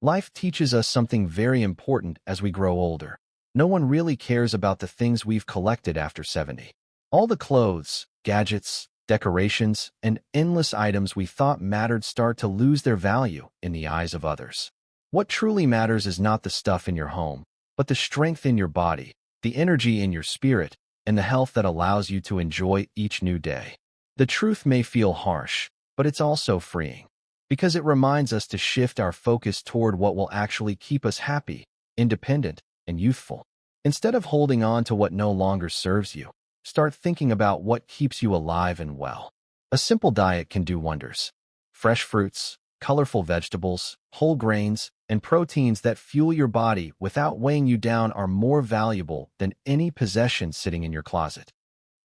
Life teaches us something very important as we grow older. No one really cares about the things we've collected after 70. All the clothes, gadgets, decorations, and endless items we thought mattered start to lose their value in the eyes of others. What truly matters is not the stuff in your home, but the strength in your body, the energy in your spirit, and the health that allows you to enjoy each new day. The truth may feel harsh, but it's also freeing, because it reminds us to shift our focus toward what will actually keep us happy, independent, and youthful. Instead of holding on to what no longer serves you, start thinking about what keeps you alive and well. A simple diet can do wonders. Fresh fruits, colorful vegetables, whole grains, and proteins that fuel your body without weighing you down are more valuable than any possession sitting in your closet.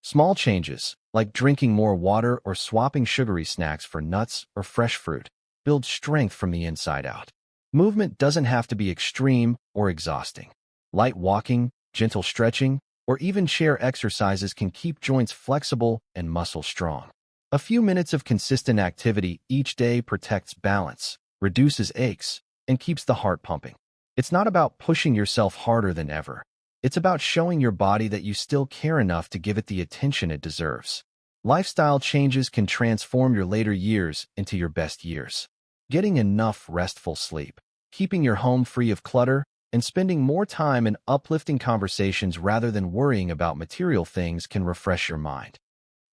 Small changes, like drinking more water or swapping sugary snacks for nuts or fresh fruit, build strength from the inside out. Movement doesn't have to be extreme or exhausting. Light walking, gentle stretching, or even chair exercises can keep joints flexible and muscles strong. A few minutes of consistent activity each day protects balance, reduces aches, and keeps the heart pumping. It's not about pushing yourself harder than ever. It's about showing your body that you still care enough to give it the attention it deserves. Lifestyle changes can transform your later years into your best years. Getting enough restful sleep, keeping your home free of clutter, and spending more time in uplifting conversations rather than worrying about material things can refresh your mind.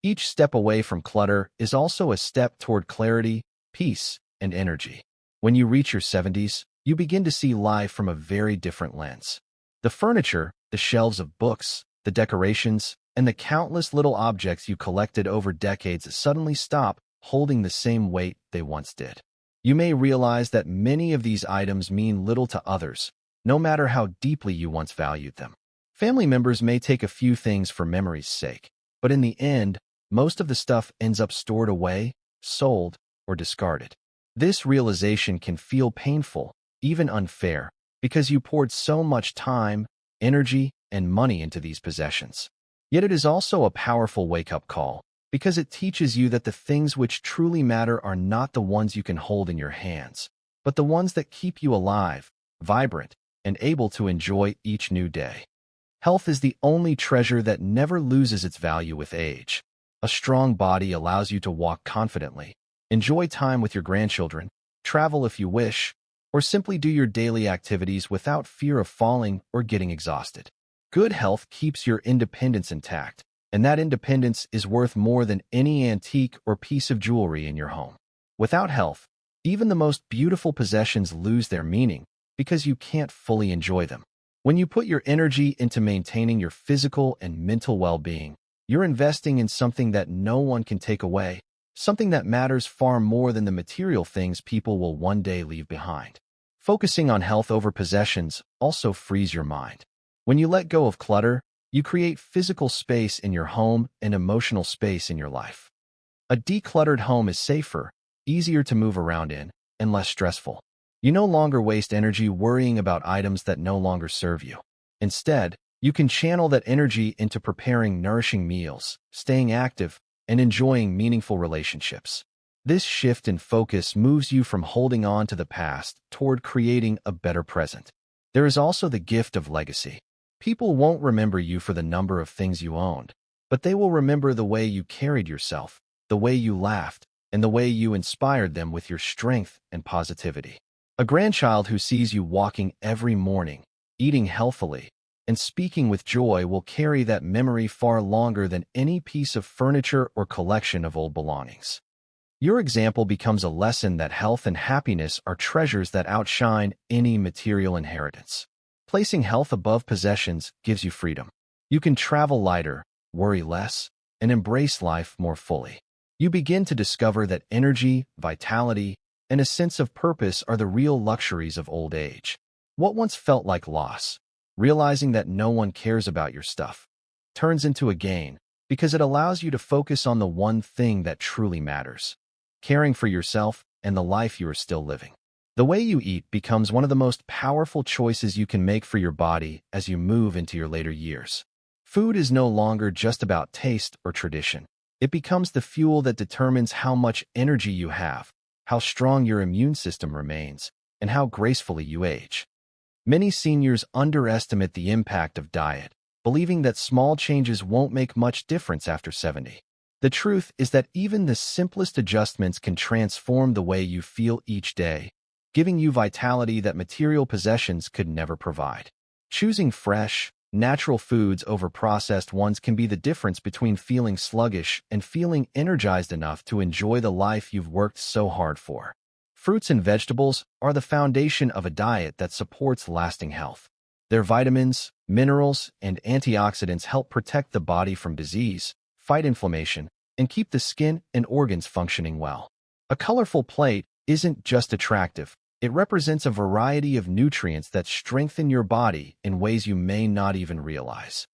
Each step away from clutter is also a step toward clarity, peace, and energy. When you reach your 70s, you begin to see life from a very different lens. The furniture, the shelves of books, the decorations, and the countless little objects you collected over decades suddenly stop holding the same weight they once did. You may realize that many of these items mean little to others, no matter how deeply you once valued them. Family members may take a few things for memory's sake, but in the end, most of the stuff ends up stored away, sold, or discarded. This realization can feel painful, even unfair, because you poured so much time, energy, and money into these possessions. Yet it is also a powerful wake-up call, because it teaches you that the things which truly matter are not the ones you can hold in your hands, but the ones that keep you alive, vibrant, and able to enjoy each new day. Health is the only treasure that never loses its value with age. A strong body allows you to walk confidently, enjoy time with your grandchildren, travel if you wish, or simply do your daily activities without fear of falling or getting exhausted. Good health keeps your independence intact, and that independence is worth more than any antique or piece of jewelry in your home. Without health, even the most beautiful possessions lose their meaning because you can't fully enjoy them. When you put your energy into maintaining your physical and mental well-being, you're investing in something that no one can take away, something that matters far more than the material things people will one day leave behind. Focusing on health over possessions also frees your mind. When you let go of clutter, you create physical space in your home and emotional space in your life. A decluttered home is safer, easier to move around in, and less stressful. You no longer waste energy worrying about items that no longer serve you. Instead, you can channel that energy into preparing nourishing meals, staying active, and enjoying meaningful relationships. This shift in focus moves you from holding on to the past toward creating a better present. There is also the gift of legacy. People won't remember you for the number of things you owned, but they will remember the way you carried yourself, the way you laughed, and the way you inspired them with your strength and positivity. A grandchild who sees you walking every morning, eating healthily, and speaking with joy will carry that memory far longer than any piece of furniture or collection of old belongings. Your example becomes a lesson that health and happiness are treasures that outshine any material inheritance. Placing health above possessions gives you freedom. You can travel lighter, worry less, and embrace life more fully. You begin to discover that energy, vitality, and a sense of purpose are the real luxuries of old age. What once felt like loss, realizing that no one cares about your stuff, turns into a gain because it allows you to focus on the one thing that truly matters: caring for yourself and the life you are still living. The way you eat becomes one of the most powerful choices you can make for your body as you move into your later years. Food is no longer just about taste or tradition. It becomes the fuel that determines how much energy you have, how strong your immune system remains, and how gracefully you age. Many seniors underestimate the impact of diet, believing that small changes won't make much difference after 70. The truth is that even the simplest adjustments can transform the way you feel each day, giving you vitality that material possessions could never provide. Choosing fresh, natural foods over processed ones can be the difference between feeling sluggish and feeling energized enough to enjoy the life you've worked so hard for. Fruits and vegetables are the foundation of a diet that supports lasting health. Their vitamins, minerals, and antioxidants help protect the body from disease, fight inflammation, and keep the skin and organs functioning well. A colorful plate isn't just attractive. It represents a variety of nutrients that strengthen your body in ways you may not even realize.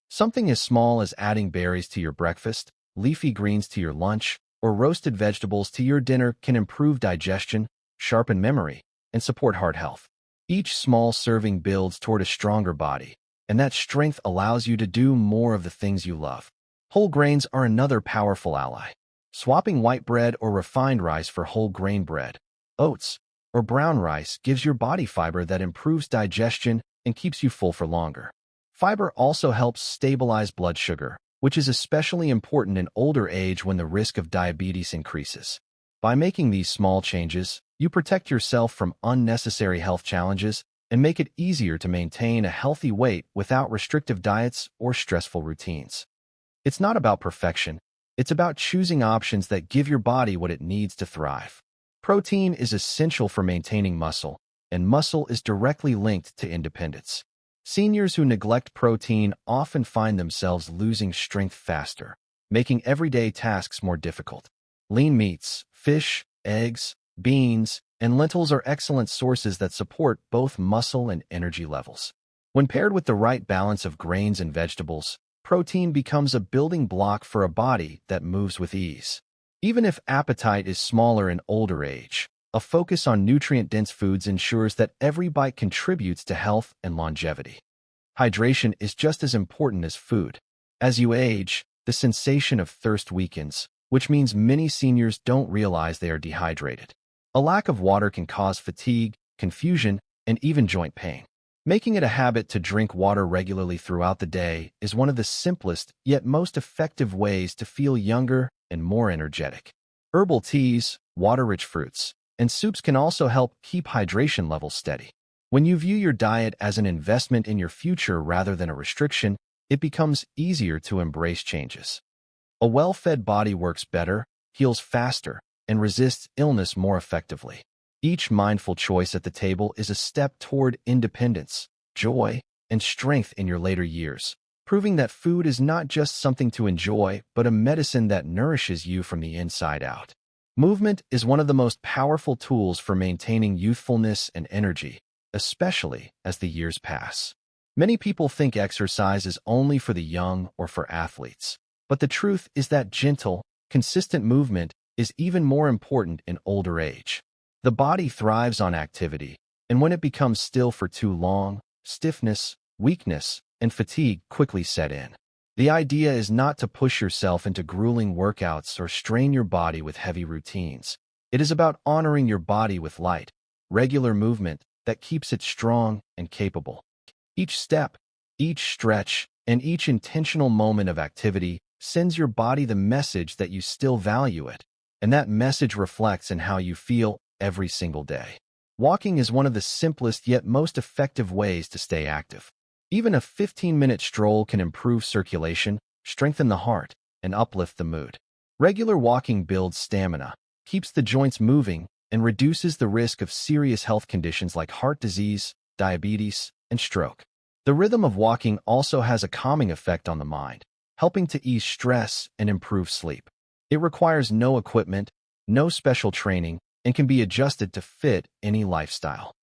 Something as small as adding berries to your breakfast, leafy greens to your lunch, or roasted vegetables to your dinner can improve digestion, sharpen memory, and support heart health. Each small serving builds toward a stronger body, and that strength allows you to do more of the things you love. Whole grains are another powerful ally. Swapping white bread or refined rice for whole grain bread, oats, or brown rice gives your body fiber that improves digestion and keeps you full for longer. Fiber also helps stabilize blood sugar, which is especially important in older age when the risk of diabetes increases. By making these small changes, you protect yourself from unnecessary health challenges and make it easier to maintain a healthy weight without restrictive diets or stressful routines. It's not about perfection. It's about choosing options that give your body what it needs to thrive. Protein is essential for maintaining muscle, and muscle is directly linked to independence. Seniors who neglect protein often find themselves losing strength faster, making everyday tasks more difficult. Lean meats, fish, eggs, beans, and lentils are excellent sources that support both muscle and energy levels. When paired with the right balance of grains and vegetables, protein becomes a building block for a body that moves with ease. Even if appetite is smaller in older age, a focus on nutrient-dense foods ensures that every bite contributes to health and longevity. Hydration is just as important as food. As you age, the sensation of thirst weakens, which means many seniors don't realize they are dehydrated. A lack of water can cause fatigue, confusion, and even joint pain. Making it a habit to drink water regularly throughout the day is one of the simplest yet most effective ways to feel younger and more energetic. Herbal teas, water-rich fruits, and soups can also help keep hydration levels steady. When you view your diet as an investment in your future rather than a restriction, it becomes easier to embrace changes. A well-fed body works better, heals faster, and resists illness more effectively. Each mindful choice at the table is a step toward independence, joy, and strength in your later years, proving that food is not just something to enjoy, but a medicine that nourishes you from the inside out. Movement is one of the most powerful tools for maintaining youthfulness and energy, especially as the years pass. Many people think exercise is only for the young or for athletes, but the truth is that gentle, consistent movement is even more important in older age. The body thrives on activity, and when it becomes still for too long, stiffness, weakness, and fatigue quickly set in. The idea is not to push yourself into grueling workouts or strain your body with heavy routines. It is about honoring your body with light, regular movement that keeps it strong and capable. Each step, each stretch, and each intentional moment of activity sends your body the message that you still value it, and that message reflects in how you feel every single day. Walking is one of the simplest yet most effective ways to stay active. Even a 15-minute stroll can improve circulation, strengthen the heart, and uplift the mood. Regular walking builds stamina, keeps the joints moving, and reduces the risk of serious health conditions like heart disease, diabetes, and stroke. The rhythm of walking also has a calming effect on the mind, helping to ease stress and improve sleep. It requires no equipment, no special training, and can be adjusted to fit any lifestyle.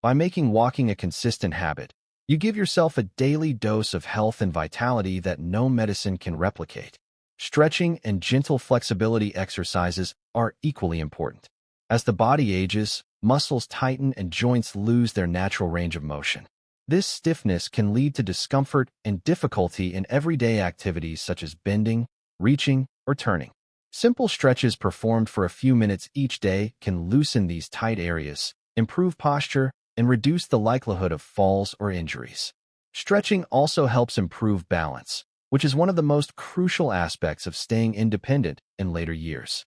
By making walking a consistent habit, you give yourself a daily dose of health and vitality that no medicine can replicate. Stretching and gentle flexibility exercises are equally important. As the body ages, muscles tighten and joints lose their natural range of motion. This stiffness can lead to discomfort and difficulty in everyday activities such as bending, reaching, or turning. Simple stretches performed for a few minutes each day can loosen these tight areas, improve posture, and reduce the likelihood of falls or injuries. Stretching also helps improve balance, which is one of the most crucial aspects of staying independent in later years.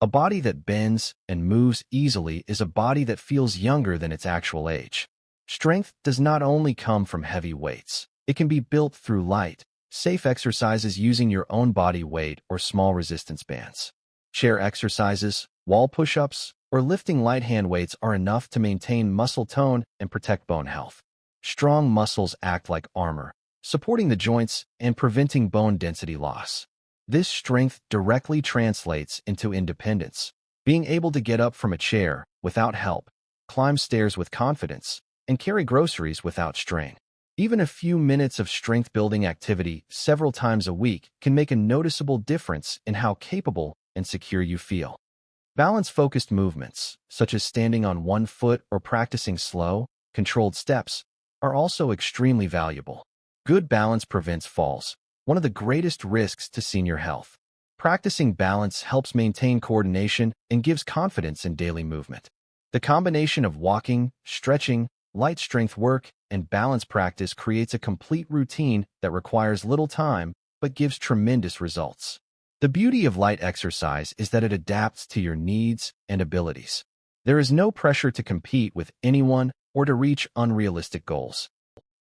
A body that bends and moves easily is a body that feels younger than its actual age. Strength does not only come from heavy weights. It can be built through light, safe exercises using your own body weight or small resistance bands. Chair exercises, wall push-ups, or lifting light hand weights are enough to maintain muscle tone and protect bone health. Strong muscles act like armor, supporting the joints and preventing bone density loss. This strength directly translates into independence, being able to get up from a chair without help, climb stairs with confidence, and carry groceries without strain. Even a few minutes of strength-building activity several times a week can make a noticeable difference in how capable and secure you feel. Balance-focused movements, such as standing on one foot or practicing slow, controlled steps, are also extremely valuable. Good balance prevents falls, one of the greatest risks to senior health. Practicing balance helps maintain coordination and gives confidence in daily movement. The combination of walking, stretching, light strength work, and balance practice creates a complete routine that requires little time but gives tremendous results. The beauty of light exercise is that it adapts to your needs and abilities. There is no pressure to compete with anyone or to reach unrealistic goals.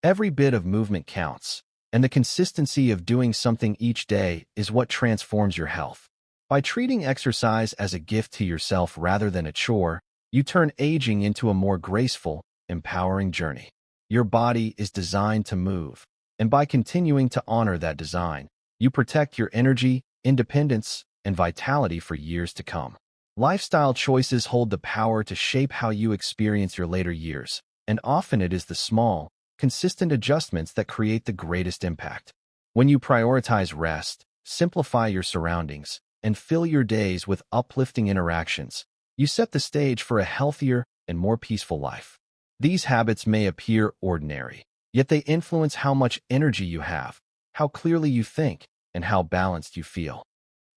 Every bit of movement counts, and the consistency of doing something each day is what transforms your health. By treating exercise as a gift to yourself rather than a chore, you turn aging into a more graceful, empowering journey. Your body is designed to move, and by continuing to honor that design, you protect your energy, independence, and vitality for years to come. Lifestyle choices hold the power to shape how you experience your later years, and often it is the small, consistent adjustments that create the greatest impact. When you prioritize rest, simplify your surroundings, and fill your days with uplifting interactions, you set the stage for a healthier and more peaceful life. These habits may appear ordinary, yet they influence how much energy you have, how clearly you think, and how balanced you feel.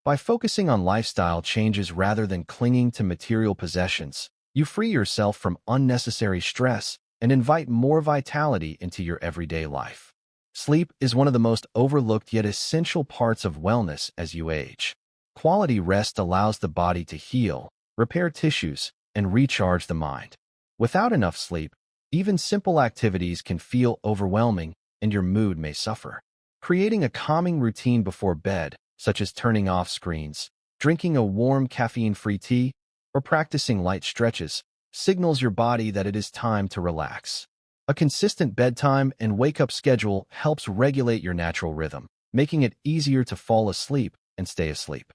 By focusing on lifestyle changes rather than clinging to material possessions, you free yourself from unnecessary stress and invite more vitality into your everyday life. Sleep is one of the most overlooked yet essential parts of wellness as you age. Quality rest allows the body to heal, repair tissues, and recharge the mind. Without enough sleep, even simple activities can feel overwhelming and your mood may suffer. Creating a calming routine before bed, such as turning off screens, drinking a warm caffeine-free tea, or practicing light stretches, signals your body that it is time to relax. A consistent bedtime and wake-up schedule helps regulate your natural rhythm, making it easier to fall asleep and stay asleep.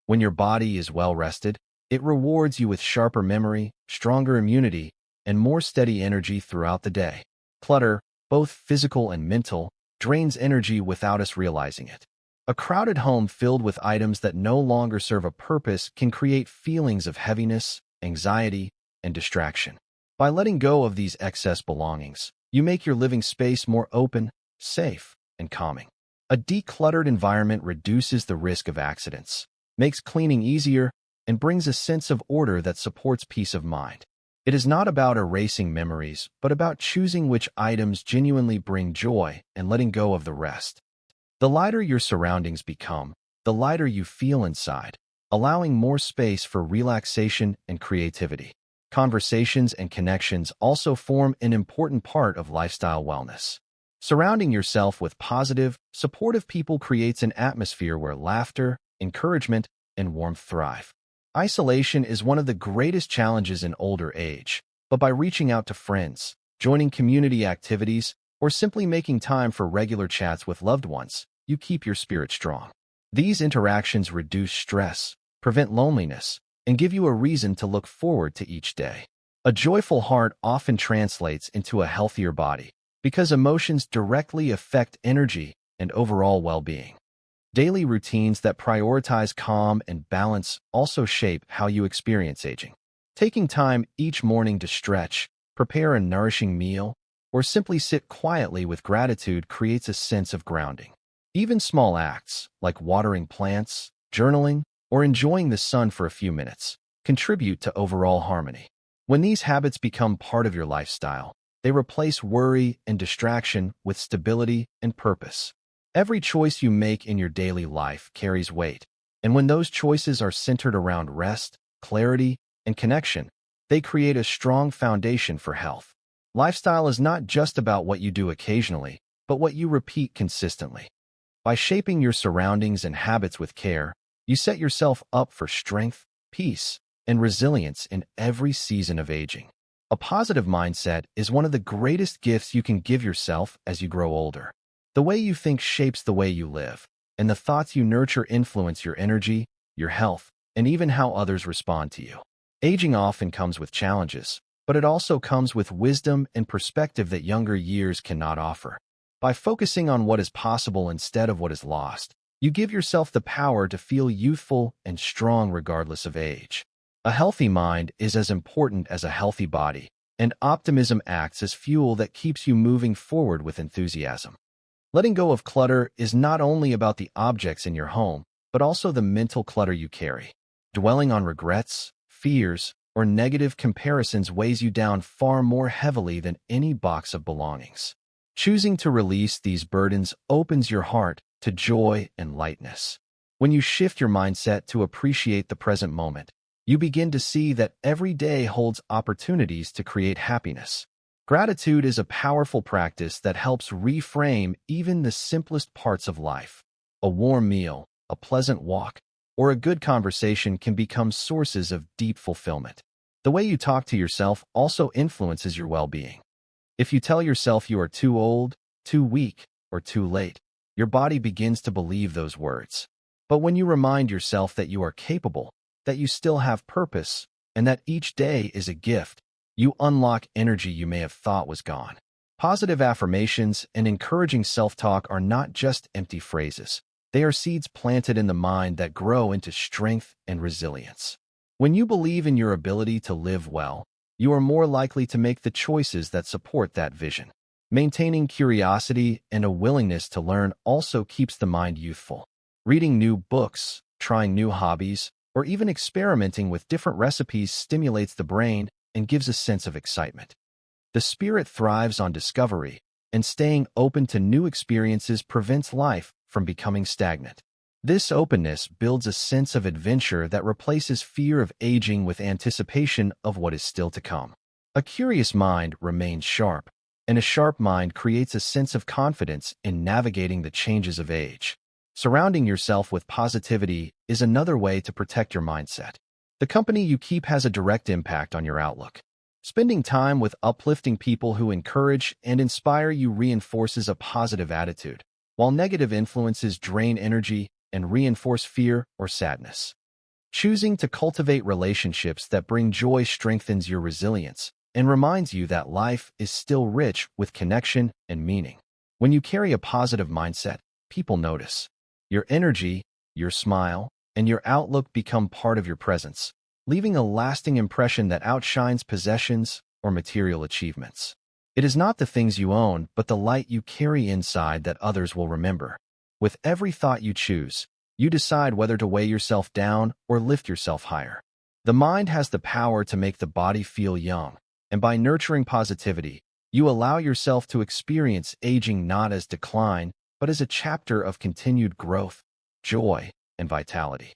When your body is well rested, it rewards you with sharper memory, stronger immunity, and more steady energy throughout the day. Clutter, both physical and mental, drains energy without us realizing it. A crowded home filled with items that no longer serve a purpose can create feelings of heaviness, anxiety, and distraction. By letting go of these excess belongings, you make your living space more open, safe, and calming. A decluttered environment reduces the risk of accidents, makes cleaning easier, and brings a sense of order that supports peace of mind. It is not about erasing memories, but about choosing which items genuinely bring joy and letting go of the rest. The lighter your surroundings become, the lighter you feel inside, allowing more space for relaxation and creativity. Conversations and connections also form an important part of lifestyle wellness. Surrounding yourself with positive, supportive people creates an atmosphere where laughter, encouragement, and warmth thrive. Isolation is one of the greatest challenges in older age, but by reaching out to friends, joining community activities, or simply making time for regular chats with loved ones, you keep your spirit strong. These interactions reduce stress, prevent loneliness, and give you a reason to look forward to each day. A joyful heart often translates into a healthier body, because emotions directly affect energy and overall well-being. Daily routines that prioritize calm and balance also shape how you experience aging. Taking time each morning to stretch, prepare a nourishing meal, or simply sit quietly with gratitude creates a sense of grounding. Even small acts, like watering plants, journaling, or enjoying the sun for a few minutes, contribute to overall harmony. When these habits become part of your lifestyle, they replace worry and distraction with stability and purpose. Every choice you make in your daily life carries weight, and when those choices are centered around rest, clarity, and connection, they create a strong foundation for health. Lifestyle is not just about what you do occasionally, but what you repeat consistently. By shaping your surroundings and habits with care, you set yourself up for strength, peace, and resilience in every season of aging. A positive mindset is one of the greatest gifts you can give yourself as you grow older. The way you think shapes the way you live, and the thoughts you nurture influence your energy, your health, and even how others respond to you. Aging often comes with challenges, but it also comes with wisdom and perspective that younger years cannot offer. By focusing on what is possible instead of what is lost, you give yourself the power to feel youthful and strong regardless of age. A healthy mind is as important as a healthy body, and optimism acts as fuel that keeps you moving forward with enthusiasm. Letting go of clutter is not only about the objects in your home, but also the mental clutter you carry. Dwelling on regrets, fears, or negative comparisons weighs you down far more heavily than any box of belongings. Choosing to release these burdens opens your heart to joy and lightness. When you shift your mindset to appreciate the present moment, you begin to see that every day holds opportunities to create happiness. Gratitude is a powerful practice that helps reframe even the simplest parts of life. A warm meal, a pleasant walk, or a good conversation can become sources of deep fulfillment. The way you talk to yourself also influences your well-being. If you tell yourself you are too old, too weak, or too late, your body begins to believe those words. But when you remind yourself that you are capable, that you still have purpose, and that each day is a gift, you unlock energy you may have thought was gone. Positive affirmations and encouraging self-talk are not just empty phrases. They are seeds planted in the mind that grow into strength and resilience. When you believe in your ability to live well, you are more likely to make the choices that support that vision. Maintaining curiosity and a willingness to learn also keeps the mind youthful. Reading new books, trying new hobbies, or even experimenting with different recipes stimulates the brain and gives a sense of excitement. The spirit thrives on discovery, and staying open to new experiences prevents life from becoming stagnant. This openness builds a sense of adventure that replaces fear of aging with anticipation of what is still to come. A curious mind remains sharp, and a sharp mind creates a sense of confidence in navigating the changes of age. Surrounding yourself with positivity is another way to protect your mindset. The company you keep has a direct impact on your outlook. Spending time with uplifting people who encourage and inspire you reinforces a positive attitude, while negative influences drain energy and reinforce fear or sadness. Choosing to cultivate relationships that bring joy strengthens your resilience and reminds you that life is still rich with connection and meaning. When you carry a positive mindset, people notice. Your energy, your smile, and your outlook become part of your presence, leaving a lasting impression that outshines possessions or material achievements. It is not the things you own, but the light you carry inside that others will remember. With every thought you choose, you decide whether to weigh yourself down or lift yourself higher. The mind has the power to make the body feel young, and by nurturing positivity, you allow yourself to experience aging not as decline, but as a chapter of continued growth, joy, and vitality.